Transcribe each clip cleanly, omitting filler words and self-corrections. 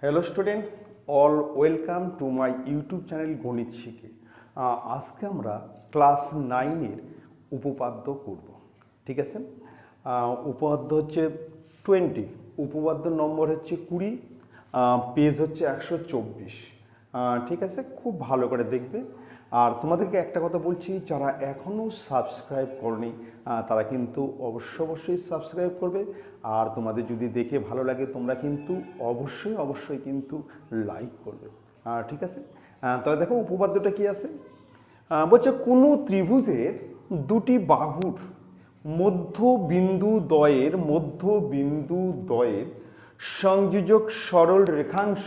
Hello student, all welcome to my YouTube channel গণিত শিখে। আজকে আমরা ক্লাস 9-এর উপপাদ্য করব। ঠিক আছে, উপপাদ্য হচ্ছে 20, উপপাদ্য নম্বর হচ্ছে 20, পেজ হচ্ছে 124। ঠিক আছে, খুব ভালো করে দেখবে। আর তোমাদেরকে একটা কথা বলছি, যারা এখনও সাবস্ক্রাইব করনি তারা কিন্তু অবশ্যই সাবস্ক্রাইব করবে। আর তোমাদের যদি দেখে ভালো লাগে তোমরা কিন্তু অবশ্যই কিন্তু লাইক করবে। ঠিক আছে, তাহলে দেখো উপপাদ্যটা কি আছে। বলছে কোনো ত্রিভুজের দুটি বাহুর মধ্যবিন্দুদ্বয়ের সংযোজক সরল রেখাংশ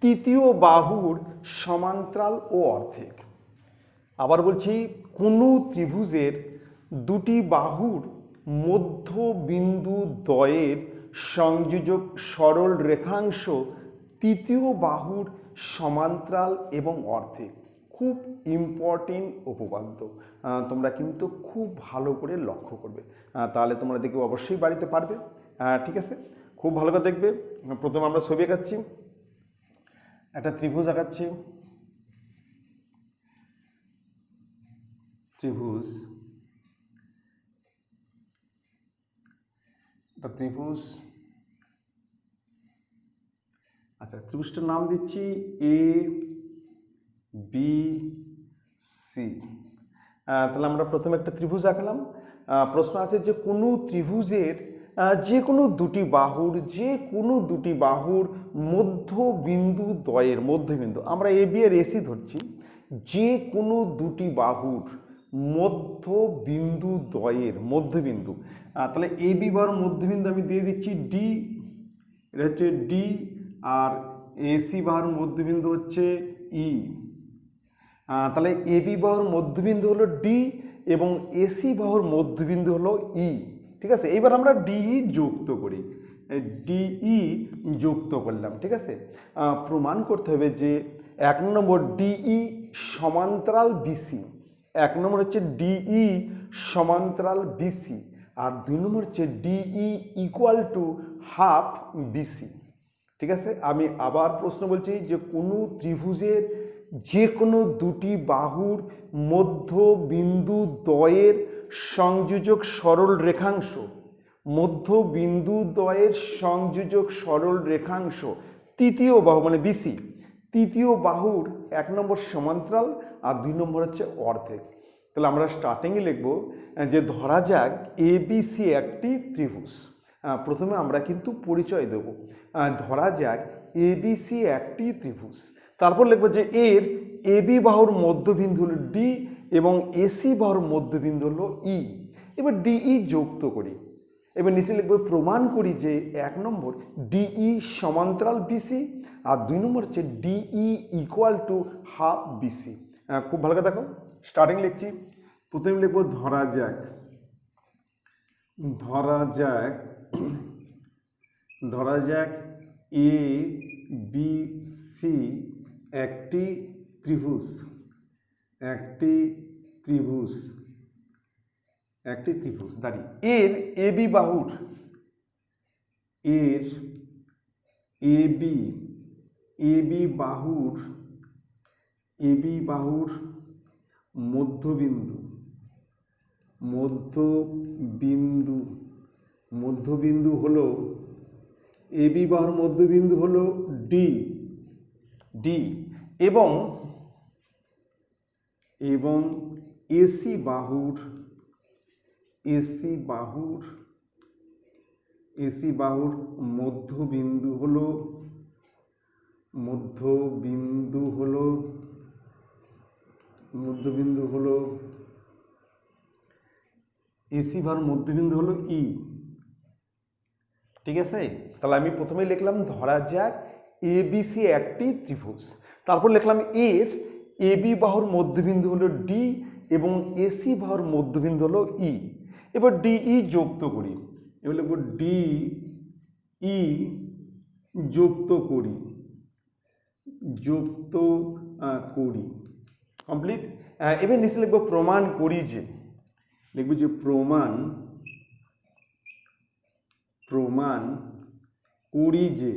তৃতীয় বাহুর সমান্তরাল ও অর্ধেক। আবার বলছি, কোনো ত্রিভুজের দুটি বাহুর মধ্যবিন্দুদ্বয়ের সংযোজক সরল রেখাংশ তৃতীয় বাহুর সমান্তরাল এবং অর্ধেক। খুব ইম্পর্টেন্ট উপপাদ্য, তোমরা কিন্তু খুব ভালো করে লক্ষ্য করবে, তাহলে তোমরা দেখবে অবশ্যই বাড়িতে পারবে। ঠিক আছে, খুব ভালো করে দেখবে। প্রথমে আমরা ছবি আঁকাচ্ছি, একটা ত্রিভুজ আঁকাচ্ছি। ত্রিভুজ আচ্ছা, ত্রিভুজটার নাম দিচ্ছি এ বি সি। তাহলে আমরা প্রথমে একটা ত্রিভুজ আঁকলাম। প্রশ্ন আছে যে কোনো ত্রিভুজের যে কোনো দুটি বাহুর মধ্যবিন্দু, আমরা এ বি আর এসি ধরছি, যে কোনো দুটি বাহুর মধ্যবিন্দু। তাহলে এ বি বাহুর মধ্যবিন্দু আমি দিয়ে দিচ্ছি ডি, এটা হচ্ছে ডি, আর এসি বাহুর মধ্যবিন্দু হচ্ছে ই। তাহলে এ বি বাহুর মধ্যবিন্দু হলো ডি এবং এসি বাহুর মধ্যবিন্দু হলো ই। ঠিক আছে, এইবার আমরা ডিই যুক্ত করি, যুক্ত করলাম। ঠিক আছে, প্রমাণ করতে হবে যে 1 নম্বর ডিই সমান্তরাল বিসি, 1 নম্বর হচ্ছে ডিই সমান্তরাল বিসি, আর 2 নম্বর হচ্ছে DE equal to half BC. ঠিক আছে, আমি আবার প্রশ্ন বলছি যে কোনো ত্রিভুজের যে কোনো দুটি বাহুর মধ্যবিন্দুদ্বয়ের সংযোজক সরল রেখাংশ তৃতীয় বাহু মানে বিসি, তৃতীয় বাহুর 1 নম্বর সমান্তরাল আর 2 নম্বর হচ্ছে অর্ধেক। তাহলে আমরা স্টার্টিংয়ে লিখব যে ধরা যাক এবিসি একটি ত্রিভুজ। প্রথমে আমরা কিন্তু পরিচয় দেব, ধরা যাক এবিসি একটি ত্রিভুজ। তারপর লিখব যে এর এবি বাহুর মধ্যবিন্দু হলো ডি এবং এসি বাহুর মধ্যবিন্দু হলো ই। এবার ডিই যুক্ত করি। এবার নিচে লিখব প্রমাণ করি যে 1 নম্বর ডিই সমান্তরাল বিসি আর 2 নম্বর হচ্ছে DE equal to half BC. খুব ভালো করে দেখো, স্টার্টিং লিখছি। প্রথমে লিখব ধরা যাক এ বি সি একটি ত্রিভুজ, দাঁড়িয়ে এর এবি বাহুর মধ্যবিন্দু হলো এবি বাহুর মধ্যবিন্দু হলো ডি এবং এসি বাহুর মধ্যবিন্দু হলো ই। ঠিক আছে, তাহলে আমি প্রথমে লিখলাম ধরা যাক এবিসি একটি ত্রিভুজ, তারপর লিখলাম এর এবি বাহুর মধ্যবিন্দু হলো ডি এবং এসি বাহুর মধ্যবিন্দু হলো ই। এবার ডিই যুক্ত করি, এবার লিখব ডিই যুক্ত করি কমপ্লিট। এবার নিচে লিখব প্রমাণ করি যে,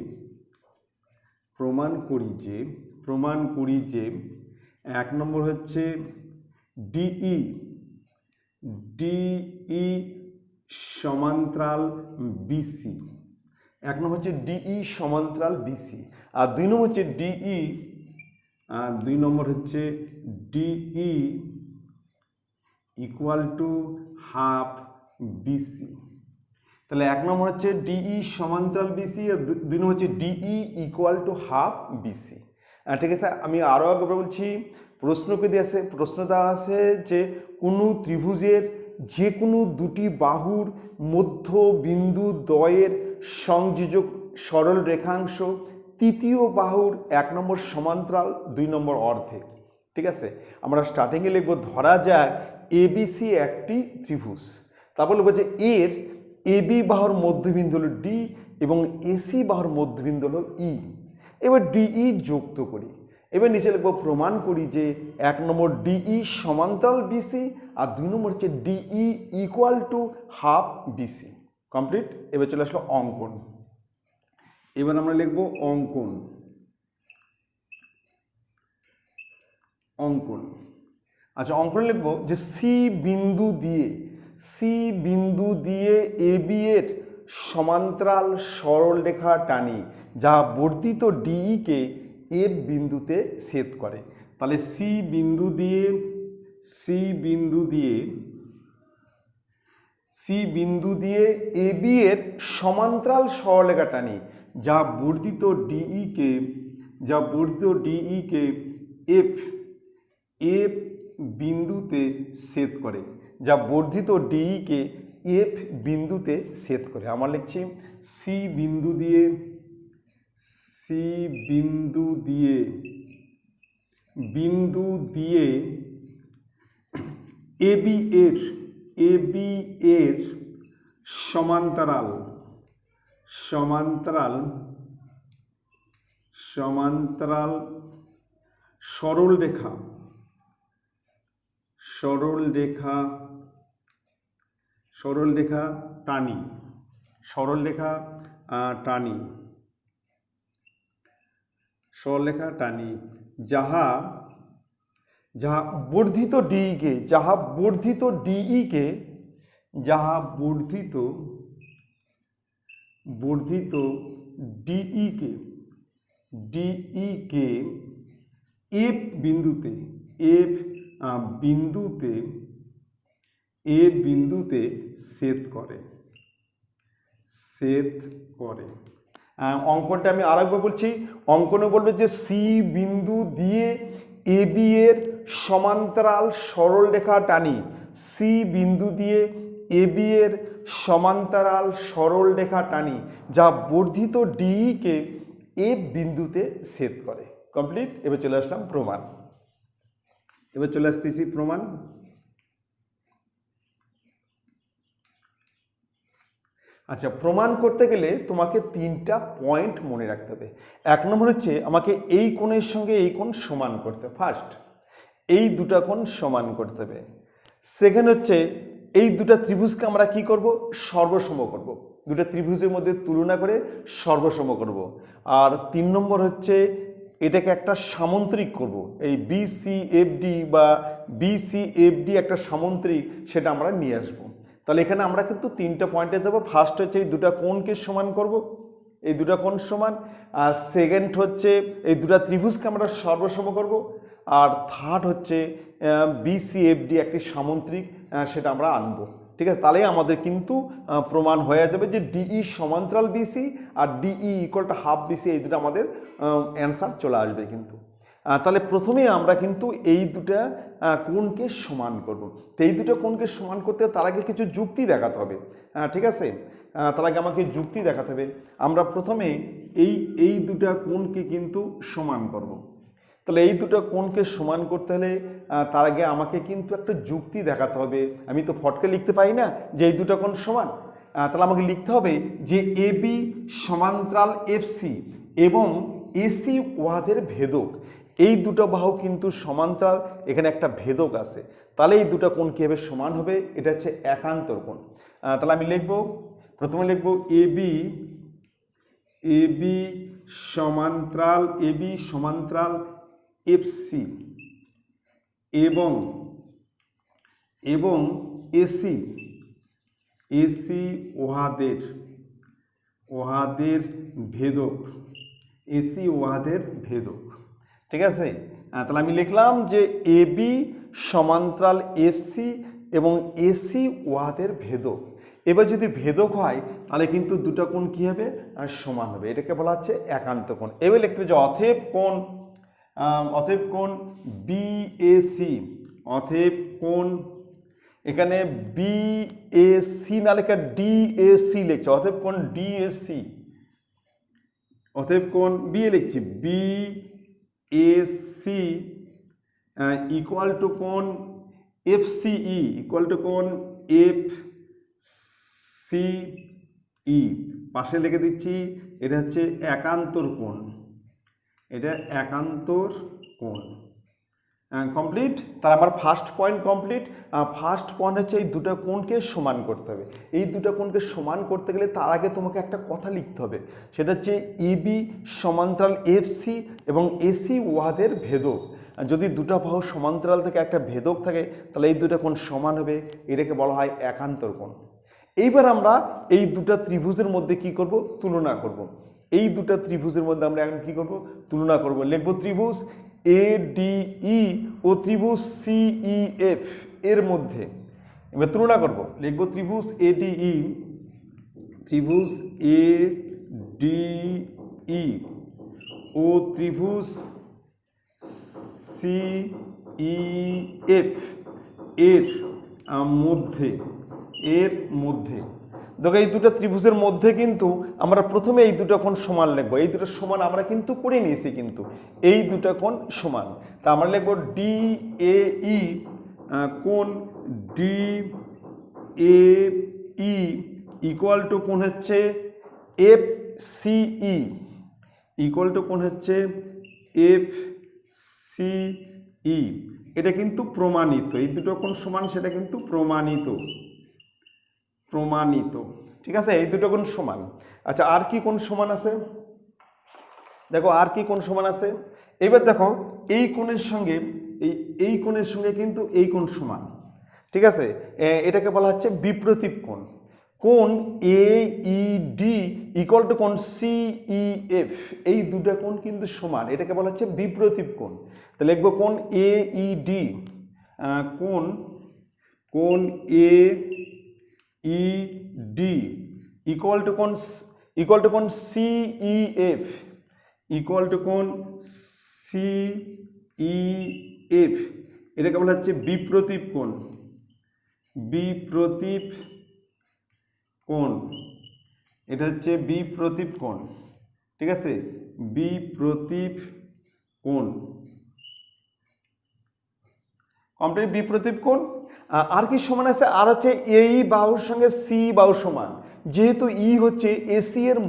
প্রমাণ করি যে 1 নম্বর হচ্ছে ডিই সমান্তরাল বিসি। 1 নম্বর হচ্ছে ডিই সমান্তরাল বিসি, আর 2 নম্বর হচ্ছে DE equal to half BC. তাহলে 1 নম্বর হচ্ছে ডিই সমান্তরাল বিসি, আর 2 নম্বর হচ্ছে DE equal to half BC. ঠিক আছে, আমি আরও একবার বলছি, প্রশ্ন দেওয়া আছে যে কোনো ত্রিভুজের যে কোনো দুটি বাহুর মধ্য বিন্দু দ্বয়ের সংযোজক সরল রেখাংশ তৃতীয় বাহুর 1 নম্বর সমান্তরাল 2 নম্বর অর্ধেক। ঠিক আছে, আমরা স্টার্টিংয়ে লিখব ধরা যাক এবিসি একটি ত্রিভুজ, তারপর লিখব যে এর এবি বাহুর মধ্যবিন্দু হলো ডি এবং এসি বাহুর মধ্যবিন্দু হলো ই। এবার ডিই যুক্ত করি, এবার নিচে লিখব প্রমাণ করি যে 1 নম্বর ডিই সমান্তরাল বিসি আর 2 নম্বর হচ্ছে DE equal to half BC. Complete. এবার চলে আসলো অঙ্কন। এবার আমরা লিখব অঙ্কন। আচ্ছা, অঙ্কন লিখব যে সি বিন্দু দিয়ে এবি এর সমান্তরাল সরল রেখা টানি যা বর্ধিত ডিই কে এফ বিন্দুতে ছেদ করে। তাহলে সি বিন্দু দিয়ে এবি এর সমান্তরাল সরলরেখা টানি যা বর্ধিত ডিই কে এফ বিন্দুতে ছেদ করে, যা বর্ধিত ডিই কে এফ বিন্দুতে ছেদ করে। আমরা লিখছি সি বিন্দু দিয়ে এবি এর সমান্তরাল সরল রেখা টানি যাহা বর্ধিত ডিই কে এফ বিন্দুতে ছেদ করে। অঙ্কনটা আমি আরেকবার বলছি, অঙ্কনে বলবে যে সি বিন্দু দিয়ে এবি এর সমান্তরাল সরল রেখা টানি, সি বিন্দু দিয়ে এবি এর সমান্তরাল সরল রেখা টানি যা বর্ধিত ডিই কে এফ বিন্দুতে ছেদ করে। কমপ্লিট। এবার চলে আসলাম প্রমাণ। আচ্ছা, প্রমাণ করতে গেলে তোমাকে 3টা পয়েন্ট মনে রাখতে হবে। 1 নম্বর হচ্ছে আমাকে এই কোণের সঙ্গে এই কোণ সমান করতে হবে, ফার্স্ট এই দুটা কোণ সমান করতে হবে। সেকেন্ড হচ্ছে এই দুটা ত্রিভুজকে আমরা কি করব, সর্বসম করব, দুটা ত্রিভুজের মধ্যে তুলনা করে সর্বসম করব। আর 3 নম্বর হচ্ছে এটাকে একটা সামন্ত্রিক করব, এই বিসিএফডি বা বিসিএফডি একটা সামন্ত্রিক, সেটা আমরা নিয়ে আসবো। তাহলে এখানে আমরা কিন্তু 3টা পয়েন্টে যাবো। ফার্স্ট হচ্ছে এই দুটা কোণকে সমান করব, এই দুটা কোণ সমান। আর সেকেন্ড হচ্ছে এই দুটা ত্রিভুজকে আমরা সর্বসম করব। আর থার্ড হচ্ছে বিসিএফডি একটি সামন্ত্রিক, সেটা আমরা আনবো। ঠিক আছে, তাহলে আমাদের কিন্তু প্রমাণ হয়ে যাবে যে ডিই সমান্তরাল বিসি আর DE equal to half BC, এই দুটো আমাদের অ্যান্সার চলে আসবে কিন্তু। তাহলে প্রথমে আমরা কিন্তু এই দুটা কোণকে সমান করব। তো এই দুটো কোণকে সমান করতে তার আগে কিছু যুক্তি দেখাতে হবে। ঠিক আছে, তার আগে আমাকে যুক্তি দেখাতে হবে। আমরা প্রথমে এই দুটা কোণকে কিন্তু সমান করব। তাহলে এই দুটো কোণকে সমান করতে হলে তার আগে আমাকে কিন্তু একটা যুক্তি দেখাতে হবে। আমি তো ফটকে লিখতে পারি না যে এই দুটো কোণ সমান। তাহলে আমাকে লিখতে হবে যে এবি সমান্তরাল এফসি এবং এসি উহাদের ভেদক। এই দুটো বাহু কিন্তু সমান্তরাল, এখানে একটা ভেদক আছে, তাহলে এই দুটো কোণ কীভাবে সমান হবে, এটা হচ্ছে একান্তর কোণ। তাহলে আমি লিখব, প্রথমে লিখব এবি সমান্তরাল এফসি এবং এসি ওহাদের ভেদক, ঠিক আছে। তাহলে আমি লিখলাম যে এবি সমান্তরাল এফসি এবং এসি ওহাদের ভেদক। এবার যদি ভেদক হয় তাহলে কিন্তু দুটো কোণ কী হবে, সমান হবে, এটাকে বলা হচ্ছে একান্ত কোণ। এবার লিখতে হবে যে অতএব কোণ বিএসি, এখানে বিএসি না লেখা ডিএসি লিখছে, অতএব কোণ বিএ লিখছি, বিএসি ইকুয়াল টু কোণ এফসিই, এফসিই পাশে লিখে দিচ্ছি, এটা হচ্ছে একান্তর কোণ, কমপ্লিট। তাহলে আমার first point complete. First point হচ্ছে এই দুটো কোণকে সমান করতে হবে। এই দুটো কোণকে সমান করতে গেলে তার আগে তোমাকে একটা কথা লিখতে হবে, সেটা হচ্ছে এবি সমান্তরাল এফসি এবং এসি ওয়াদের ভেদক। যদি দুটো বাহু সমান্তরাল থেকে একটা ভেদক থাকে তাহলে এই দুটো কোণ সমান হবে, এটাকে বলা হয় একান্তর কোণ। এইবার আমরা এই দুটো ত্রিভুজের মধ্যে কি করব, তুলনা করব। এই দুটো ত্রিভুজের মধ্যে আমরা এখন কি করব, তুলনা করব। লিখব ত্রিভুজ এডিই ও ত্রিভুজ সিইএফ এর মধ্যে এবার তুলনা করব। লিখব ত্রিভুজ এডিই ও ত্রিভুজ সিইএফ এর মধ্যে দেখো এই দুটো ত্রিভুজের মধ্যে কিন্তু আমরা প্রথমে এই দুটো কোণ সমান লিখবো। এই দুটো সমান আমরা কিন্তু করে নিয়েছি, কিন্তু এই দুটো কোণ সমান। তা আমরা লিখবো ডিএই কোণ ডিএই ইকুয়াল টু কোণ হচ্ছে এফসিই, এফসিই। এটা কিন্তু প্রমাণিত, এই দুটো কোণ সমান, সেটা কিন্তু প্রমাণিত, ঠিক আছে। এই দুটো কোণ সমান। আচ্ছা, আর কি কোণ সমান আছে দেখো, আর কি কোণ সমান আছে। এবার দেখো এই কোণের সঙ্গে এই কোণের সঙ্গে কিন্তু এই কোণ সমান, ঠিক আছে। এটাকে বলা হচ্ছে বিপ্রতীপ কোণ। কোণ এইডি ইকুয়াল টু কোণ সিইএফ, এই দুটো কোণ কিন্তু সমান, এটাকে বলা হচ্ছে বিপ্রতীপ কোণ। তাহলে লিখবো কোণ এইডি, কোণ এইডি ইকুয়াল টু কোণ সিইএফ, এটাকে বলা হচ্ছে বিপ্রতীপ কোণ, এটা হচ্ছে বিপ্রতীপ কোণ, ঠিক আছে, বিপ্রতীপ কোণ, কমপ্লিট। বিপ্রতীপ কোণ। আর কি সমান আছে, আর হচ্ছে এই বাহুর সঙ্গে সি বাহু সমান, যেহেতু ই হচ্ছে এসি এর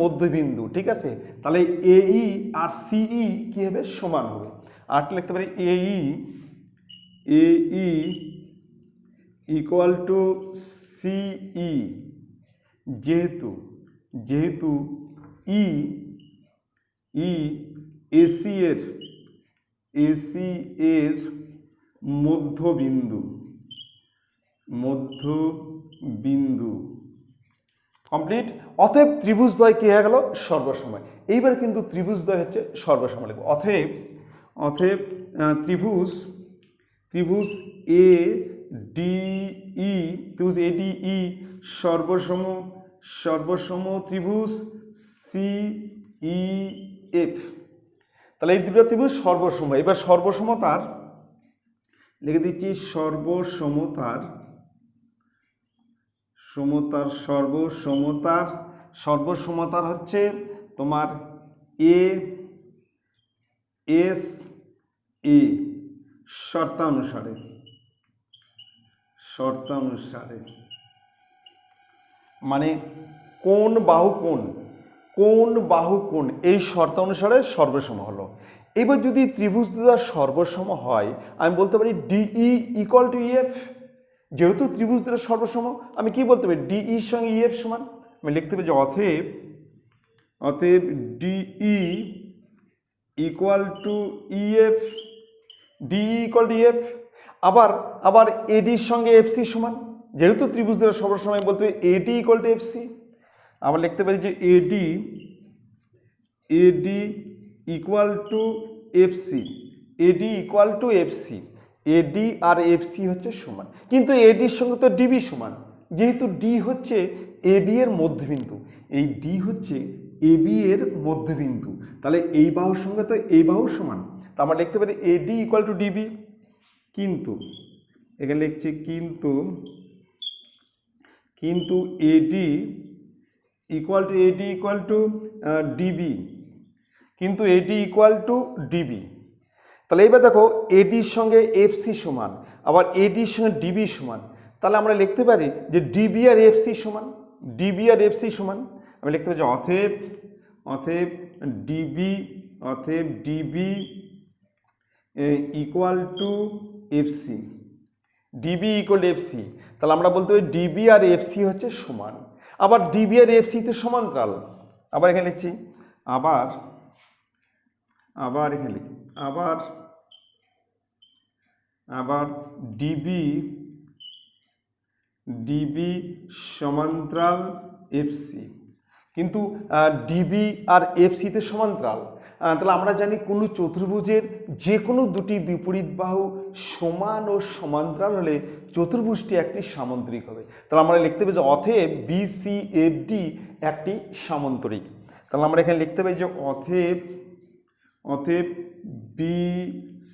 মধ্যবিন্দু, ঠিক আছে। তাহলে এই আর সিই কি হবে, সমান হবে। আরটা লিখতে পারি এই ইকুয়াল টু সিই, যেহেতু ই এসি এর মধ্যবিন্দু, কমপ্লিট। অতএব ত্রিভুজদ্বয় কি হয়ে গেল, সর্বসময়। এইবার কিন্তু ত্রিভুজদ্বয় হচ্ছে সর্বসময় লিখব। অতএব ত্রিভুজ এডিই সর্বসম ত্রিভুজ সিইএফ। তাহলে এই দুটো ত্রিভুজ সর্বসম। এবার সর্বসমতার লিখে দিচ্ছি, সর্বসমতার হচ্ছে তোমার এ এস এ শর্তানুসারে, মানে কোন বাহু কোণ এই শর্তানুসারে সর্বসম হলো। এবার যদি ত্রিভুজ দুটো সর্বসম হয়, আমি বলতে পারি ডিই ইকুয়াল টু ইএফ। যেহেতু ত্রিভুজ দুটো সর্বসম, আমি কি বলতে পারি, ডিই সঙ্গে ইএফ সমান। আমি লিখতে পারি যে অতএব DE equal to EF, DE equal to EF. আবার এডির সঙ্গে এফসি সমান, যেহেতু ত্রিভুজ দ্বারা সবসময় বলতে হবে এডি ইকুয়াল টু এফসি। আবার লিখতে পারি যে AD equal to FC, AD equal to FC. AD আর এফসি হচ্ছে সমান, কিন্তু এডির সঙ্গে তো ডিবি সমান, যেহেতু ডি হচ্ছে এবি এর মধ্যবিন্দু, এই ডি হচ্ছে এবি এর মধ্যবিন্দু, তাহলে এই বাহুর সঙ্গে তো এই বাহু সমান। তা আমরা লিখতে পারি এডি ইকুয়াল টু ডিবি। কিন্তু এখানে লিখছি কিন্তু এডি ইকুয়াল টু ডিবি, কিন্তু এডি ইকুয়াল টু ডিবি। তাহলে এবার দেখো এডির সঙ্গে এফসি সমান, আবার এডির সঙ্গে ডিবি সমান, তাহলে আমরা লিখতে পারি যে ডিবি আর এফসি সমান, ডিবি আর এফসি সমান। আমি লিখতে পারি যে অতএব DB equal to FC, DB equal FC. তাহলে আমরা বলতে পারি ডিবি আর এফসি হচ্ছে সমান। আবার ডিবি আর এফসি তে সমান্তরাল, আবার এখানে লিখছি আবার এখানে লিখি আবার ডিবি সমান্তরাল এফসি, কিন্তু ডিবি আর এফসিতে সমান্তরাল। তাহলে আমরা জানি কোনো চতুর্ভুজের যে কোনো দুটি বিপরীত বাহু সমান ও সমান্তরাল হলে চতুর্ভুজটি একটি সামান্তরিক হবে। তাহলে আমরা লিখতে পারি যে অতএব বিসিএফডি একটি সামান্তরিক। তাহলে আমরা এখানে লিখতে পারি যে অতএব বিসিএফডি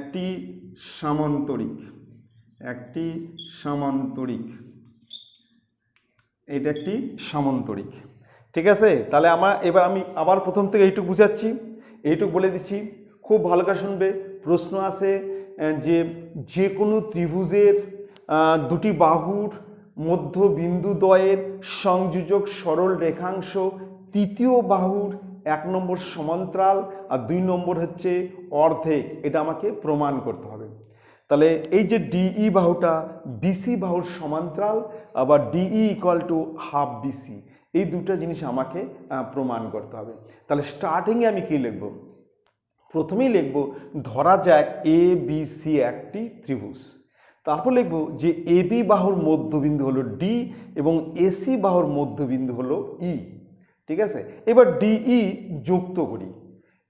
একটি সামান্তরিক, এটা একটি সামান্তরিক। ঠিক আছে, তাহলে আমি আবার প্রথম থেকে এইটুকু বুঝাচ্ছি, এইটুকু বলে দিচ্ছি, খুব ভালো করে শুনবে। প্রশ্ন আছে যে কোনো ত্রিভুজের দুটি বাহুর মধ্যবিন্দুদ্বয়ের সংযোজক সরল রেখাংশ তৃতীয় বাহুর 1 নম্বর সমান্তরাল আর 2 নম্বর হচ্ছে অর্ধেক, এটা আমাকে প্রমাণ করতে হবে। তাহলে এই যে ডিই বাহুটা বিসি বাহুর সমান্তরাল, আবার DE equal to half BC, এই দুটো জিনিস আমাকে প্রমাণ করতে হবে। তাহলে স্টার্টিংয়ে আমি কি লিখব? প্রথমেই লিখব ধরা যাক এ বি সি একটি ত্রিভুজ, তারপর লিখব যে এবি বাহুর মধ্যবিন্দু হলো ডি এবং এসি বাহুর মধ্যবিন্দু হলো ই। ঠিক আছে, এবার ডিই যুক্ত করি।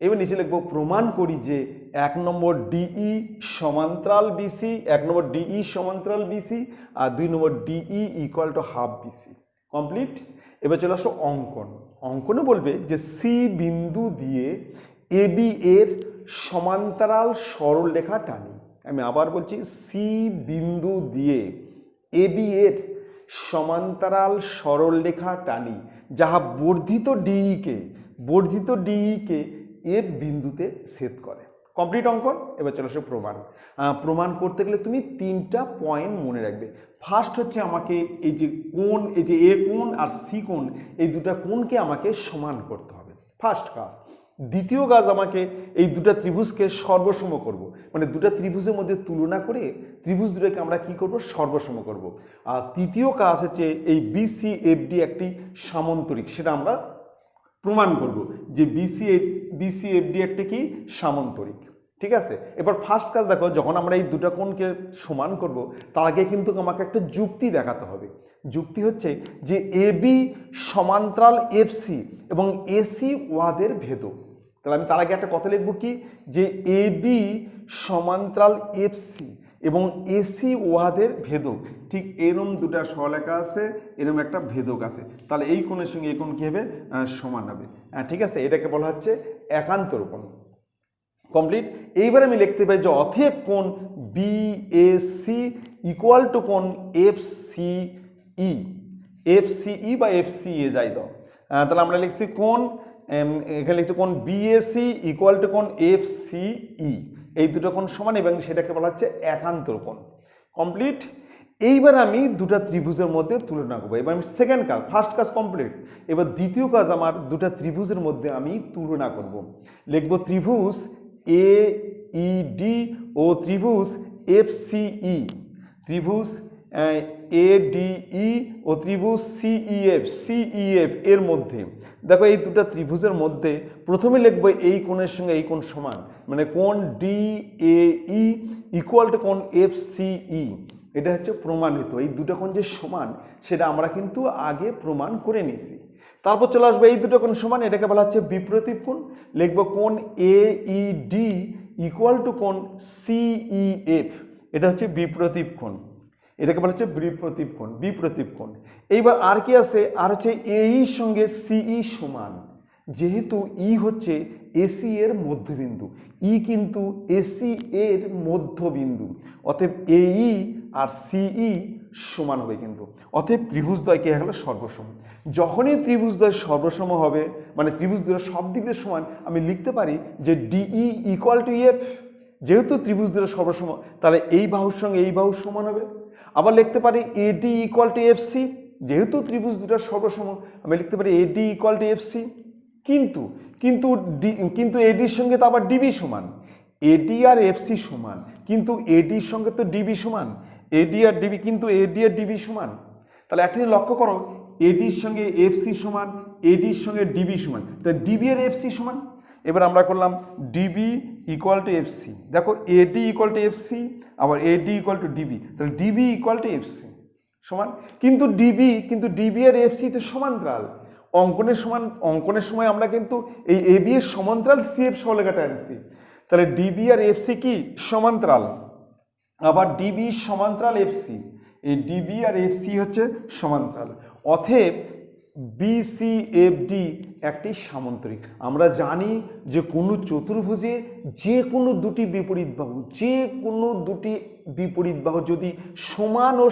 এবার নিচে লিখব প্রমাণ করি যে 1 নম্বর ডিই সমান্তরাল বিসি, 1 নম্বর ডিই সমান্তরাল বিসি আর 2 নম্বর DE equal to half BC. Complete. এবার চলে আসো অঙ্কনে বলবে যে সি বিন্দু দিয়ে এবি এর সমান্তরাল সরল রেখা টানি। আমি আবার বলছি সি বিন্দু দিয়ে এবি এর সমান্তরাল সরল রেখা টানি, যাহা বর্ধিত ডিইকে এফ বিন্দুতে ছেদ করে। কমপ্লিট অঙ্কন। এবার চলে আসো প্রমাণ করতে গেলে তুমি 3টা পয়েন্ট মনে রাখবে। ফার্স্ট হচ্ছে আমাকে এই যে এ কোণ আর সি কোণ, এই দুটা কোণকে আমাকে সমান করতে হবে, ফার্স্ট কাজ। দ্বিতীয় কাজ, আমাকে এই দুটা ত্রিভুজকে সর্বসম করব, মানে দুটা ত্রিভুজের মধ্যে তুলনা করে ত্রিভুজ দুটোকে আমরা কি করব? সর্বসম করব। আর তৃতীয় কাজ হচ্ছে এই বিসিএফডি একটি সামান্তরিক, সেটা আমরা প্রমাণ করব যে বিসিএফডি একটা কি সামান্তরিক। ঠিক আছে, এবার ফার্স্ট কাজ দেখো, যখন আমরা এই দুটা কোণকে সমান করব তার আগে কিন্তু আমাকে একটা যুক্তি দেখাতে হবে। যুক্তি হচ্ছে যে এবি সমান্তরাল এফসি এবং এসি ওয়াদের ভেদক। তাহলে আমি তার আগে একটা কথা লিখব কি, যে এবি সমান্তরাল এফসি এবং এসি ওয়াদের ভেদক, ঠিক এরম দুটা সরলরেখা আছে, এরম একটা ভেদক আছে, তাহলে এই কোণের সঙ্গে এই কোণ কি হবে? সমান হবে। ঠিক আছে, এটাকে বলা হচ্ছে একান্তর কোণ। কমপ্লিট। এইবার আমি লিখতে পারি যে অতএব কোণ বিএসি ইকুয়াল টু কোণ এফসিই বা এফসিএ যাই দাও। তাহলে আমরা লিখছি কোণ, এখানে লিখছি কোণ বিএসি ইকুয়াল টু কোণ এফসিই, এই দুটো কোণ সমান এবং সেটাকে বলা হচ্ছে একান্তর কোণ। কমপ্লিট। এইবার আমি দুটা ত্রিভুজের মধ্যে তুলনা করবো। এবার আমি সেকেন্ড কাজ, ফার্স্ট কাজ কমপ্লিট। এবার দ্বিতীয় কাজ, আমার দুটা ত্রিভুজের মধ্যে আমি তুলনা করব। লিখব ত্রিভুজ এইডি ও ত্রিভুজ এফসিই। ত্রিভুজ ADE ও ত্রিভুজ CEF এর মধ্যে দেখো এই দুটো ত্রিভুজের মধ্যে প্রথমে লিখবো এই কোণের সঙ্গে এই কোণ সমান, মানে কোণ DAE ইকুয়াল টু কোণ FCE। এটা হচ্ছে প্রমাণিত, এই দুটো কোণ যে সমান সেটা আমরা কিন্তু আগে প্রমাণ করে নিয়েছি। তারপর চলে আসবে এই দুটো কোণ সমান, এটাকে বলা হচ্ছে বিপ্রতীপ কোণ। লিখবো কোণ AED ইকুয়াল টু কোণ CEF, এটা হচ্ছে বিপ্রতীপ কোণ, এটাকে বলা হচ্ছে বিপ্রতীপ কোণ। এইবার আর কি আছে, আর হচ্ছে AE সঙ্গে CE সমান, যেহেতু E হচ্ছে AC এর মধ্যবিন্দু, E কিন্তু AC এর মধ্যবিন্দু, অতএব AE আর CE সমান হবে কিন্তু, অতএব ত্রিভুজদ্বয় কে হলো সর্বসম। যখনই ত্রিভুজদ্বয় সর্বসম হবে, মানে ত্রিভুজদ্বয় সব দিক দিয়ে সমান, আমি লিখতে পারি যে DE ইকুয়াল টু EF। যেহেতু ত্রিভুজদ্বয় সর্বসম, তাহলে এই বাহুর সঙ্গে এই বাহু সমান হবে। আবার লিখতে পারি AD ইকুয়াল টু FC, যেহেতু ত্রিভুজ দুটো সর্বসম, আমি লিখতে পারি AD ইকুয়াল টু FC। কিন্তু ADর সঙ্গে তো আবার DB সমান, AD আর FC সমান, কিন্তু ADর সঙ্গে তো DB সমান, AD আর DB, কিন্তু AD আর DB সমান। তাহলে একটা লক্ষ্য করো, ADর সঙ্গে FC সমান, ADর সঙ্গে DB সমান, তাহলে DB আর FC সমান। এবার আমরা করলাম DB ইকুয়াল টু FC, দেখো AD ইকুয়াল টু FC, আবার AD ইকুয়াল টু DB, তাহলে DB ইকুয়াল টু FC সমান। কিন্তু DB আর FC তো সমান্তরাল, অঙ্কনের সময় আমরা কিন্তু এই AB এর সমান্তরাল CF সহলেখাটা আনছি, তাহলে DB আর FC কি সমান্তরাল, আবার DB সমান্তরাল FC, এই DB আর FC হচ্ছে সমান্তরাল। অতএব BCFD একটি সামান্তরিক। আমরা জানি যে কোনো চতুর্ভুজে যে কোনো দুটি বিপরীত বাহু যদি সমান ও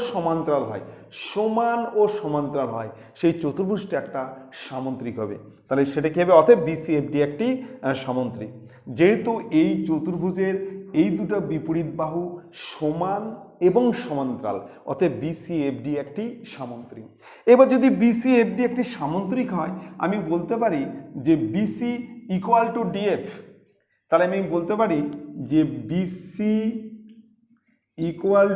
সমান্তরাল হয়, সেই চতুর্ভুজটা একটা সামান্তরিক হবে। তাহলে সেটা কি হবে, অতএব BCFD একটি সামান্তরিক। যেহেতু এই চতুর্ভুজের এই দুটো বিপরীত বাহু সমান এবং সমান্তরাল, অতএব BCFD একটি সামান্তরিক। এবার যদি BCFD একটি সামান্তরিক হয়, আমি বলতে পারি যে BC ইকুয়াল টু DF। তাহলে আমি বলতে পারি যে BC ইকুয়াল